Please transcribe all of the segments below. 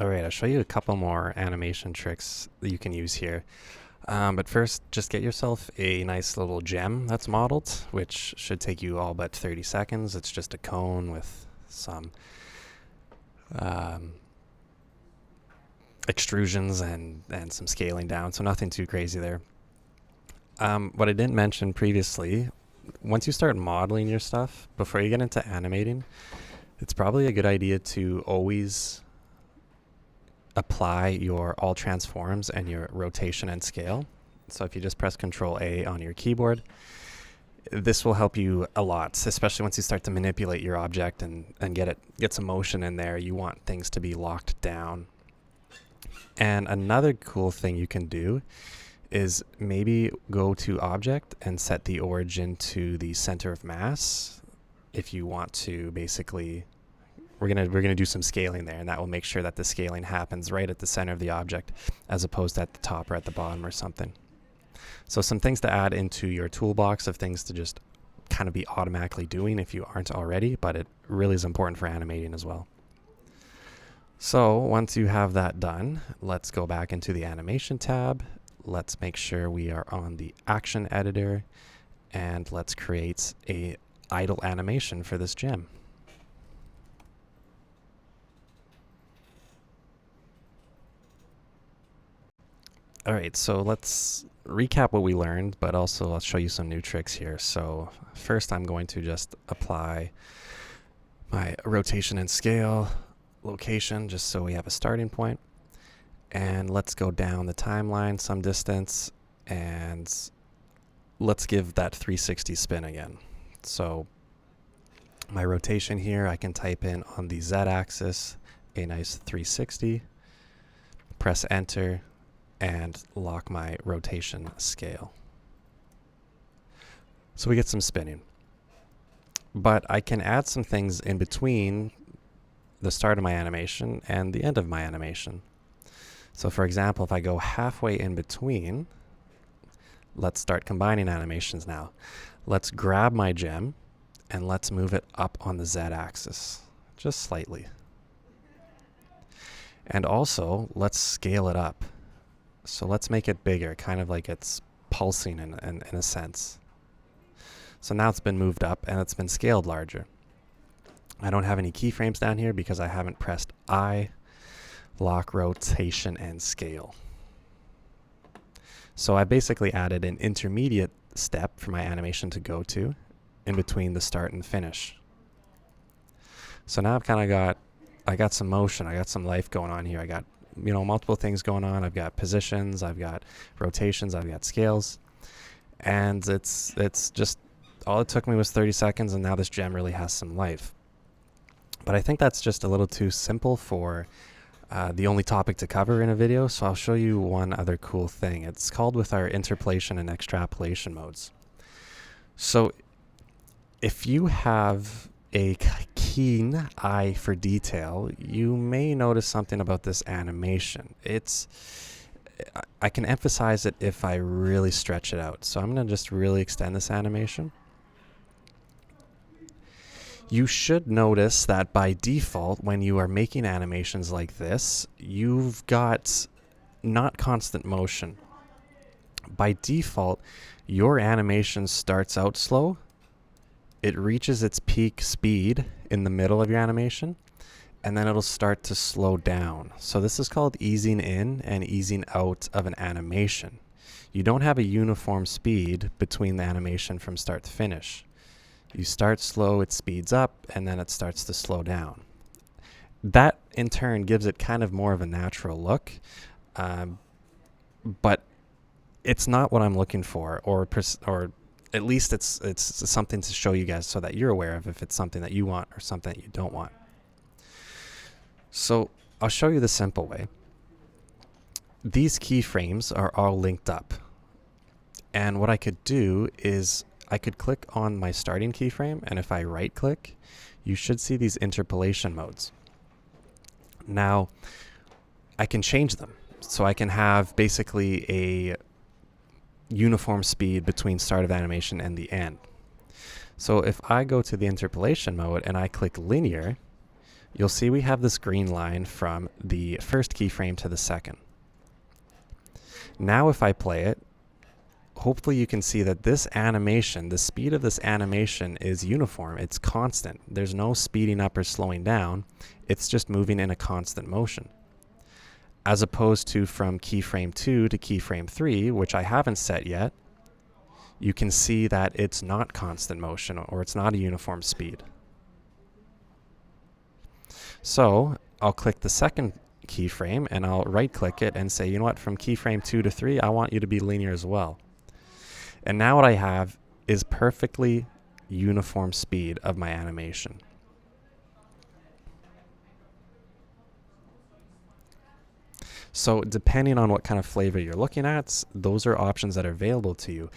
Alright, I'll show you a couple more animation tricks that you can use here. But first, just get yourself a nice little gem that's modeled, which should take you all but 30 seconds. It's just a cone with some extrusions and some scaling down, so nothing too crazy there. What I didn't mention previously, once you start modeling your stuff, before you get into animating, it's probably a good idea to always apply your all transforms and your rotation and scale. So if you just press Control A on your keyboard, this will help you a lot, especially once you start to manipulate your object and get some motion in there. You want things to be locked down. And another cool thing you can do is maybe go to Object and set the origin to the center of mass. If you want to basically, we're gonna do some scaling there, and that will make sure that the scaling happens right at the center of the object, as opposed to at the top or at the bottom or something. So some things to add into your toolbox of things to just kind of be automatically doing if you aren't already, but it really is important for animating as well. So once you have that done, let's go back into the animation tab. Let's make sure we are on the action editor, and let's create a idle animation for this gem. Alright, so let's recap what we learned, but also I'll show you some new tricks here. So first I'm going to just apply my rotation and scale location, just so we have a starting point. And let's go down the timeline some distance, and let's give that 360 spin again. So my rotation here, I can type in on the Z-axis a nice 360, press enter, and lock my rotation scale. So we get some spinning. But I can add some things in between the start of my animation and the end of my animation. So for example, if I go halfway in between, let's start combining animations now. Let's grab my gem and let's move it up on the Z-axis, just slightly. And also, let's scale it up. So let's make it bigger, kind of like it's pulsing in a sense. So now it's been moved up and it's been scaled larger. I don't have any keyframes down here because I haven't pressed I, lock, rotation, and scale. So I basically added an intermediate step for my animation to go to in between the start and finish. So now I've kind of I got some motion, I got some life going on here. I got, you know, multiple things going on. I've got positions, I've got rotations, I've got scales, and it's just, all it took me was 30 seconds, and now this gem really has some life. But I think that's just a little too simple for the only topic to cover in a video, so I'll show you one other cool thing. It's called with our interpolation and extrapolation modes. So if you have a keen eye for detail, you may notice something about this animation. I can emphasize it if I really stretch it out. So I'm going to just really extend this animation. You should notice that by default, when you are making animations like this, you've got not constant motion. By default, your animation starts out slow. It reaches its peak speed in the middle of your animation, and then it'll start to slow down. So this is called easing in and easing out of an animation. You don't have a uniform speed between the animation from start to finish. You start slow, it speeds up, and then it starts to slow down. That, in turn, gives it kind of more of a natural look, but it's not what I'm looking for, or at least it's something to show you guys so that you're aware of if it's something that you want or something that you don't want. So I'll show you the simple way. These keyframes are all linked up, and what I could do is I could click on my starting keyframe, and if I right click, you should see these interpolation modes. Now, I can change them. So I can have basically a uniform speed between start of animation and the end. So if I go to the interpolation mode and I click linear, you'll see we have this green line from the first keyframe to the second. Now if I play it, hopefully you can see that this animation, the speed of this animation is uniform. It's constant. There's no speeding up or slowing down. It's just moving in a constant motion. As opposed to from keyframe 2 to keyframe 3, which I haven't set yet, you can see that it's not constant motion, or it's not a uniform speed. So I'll click the second keyframe and I'll right click it and say, you know what, from keyframe 2 to 3, I want you to be linear as well. And now what I have is perfectly uniform speed of my animation. So depending on what kind of flavor you're looking at, those are options that are available to you,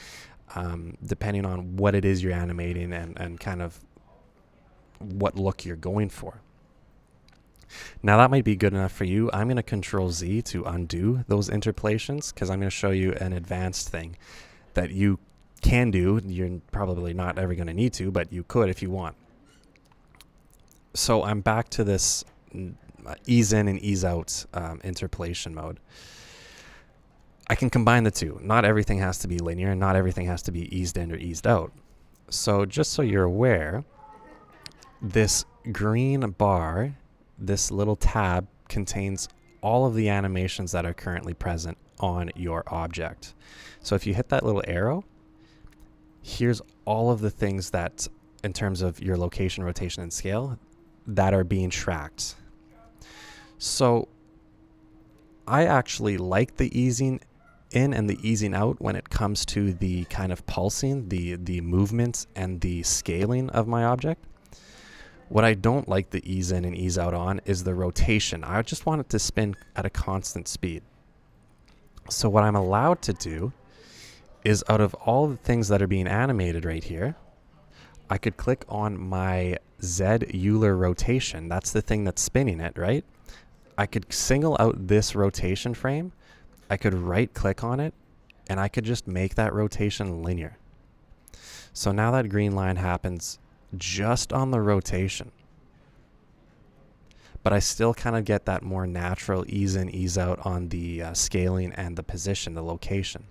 depending on what it is you're animating and kind of what look you're going for. Now that might be good enough for you. I'm going to Control Z to undo those interpolations, because I'm going to show you an advanced thing that you can do. You're probably not ever going to need to, but you could if you want. So I'm back to this ease in and ease out interpolation mode. I can combine the two. Not everything has to be linear, not everything has to be eased in or eased out. So just so you're aware, this green bar, this little tab, contains all of the animations that are currently present on your object. So if you hit that little arrow, here's all of the things that, in terms of your location, rotation, and scale, that are being tracked. So I actually like the easing in and the easing out when it comes to the kind of pulsing, the movements, and the scaling of my object. What I don't like the ease in and ease out on is the rotation. I just want it to spin at a constant speed. So what I'm allowed to do is, out of all the things that are being animated right here, I could click on my Z Euler rotation. That's the thing that's spinning it, right? I could single out this rotation frame. I could right click on it, and I could just make that rotation linear. So now that green line happens just on the rotation, but I still kind of get that more natural ease in, ease out on the scaling and the position, the location.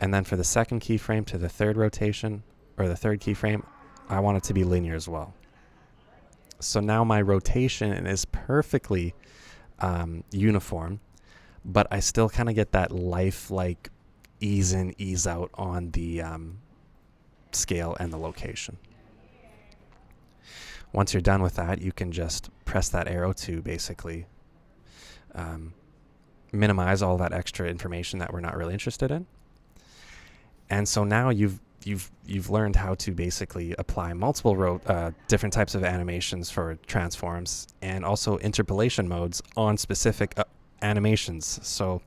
And then for the second keyframe to the third rotation, or the third keyframe, I want it to be linear as well. So now my rotation is perfectly uniform, but I still kind of get that lifelike ease in, ease out on the scale and the location. Once you're done with that, you can just press that arrow to basically minimize all that extra information that we're not really interested in. And so now you've learned how to basically apply multiple different types of animations for transforms, and also interpolation modes on specific animations. So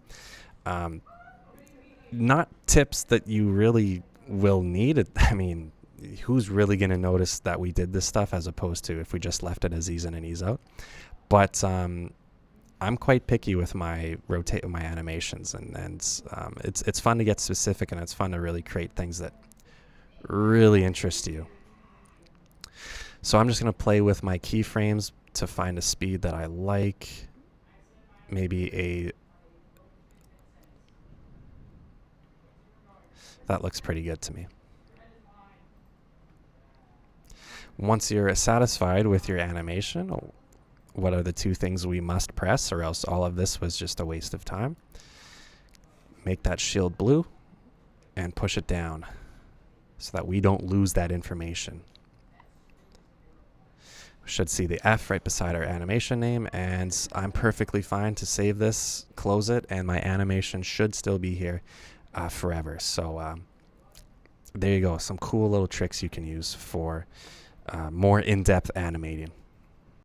not tips that you really will need. I mean, who's really going to notice that we did this stuff, as opposed to if we just left it as ease in and ease out? But I'm quite picky with my animations, and it's fun to get specific, and it's fun to really create things that really interest you. So I'm just going to play with my keyframes to find a speed that I like. Maybe that looks pretty good to me. Once you're satisfied with your animation, what are the two things we must press, or else all of this was just a waste of time? Make that shield blue and push it down so that we don't lose that information. We should see the F right beside our animation name, and I'm perfectly fine to save this, close it, and my animation should still be here forever. So there you go, some cool little tricks you can use for more in-depth animating.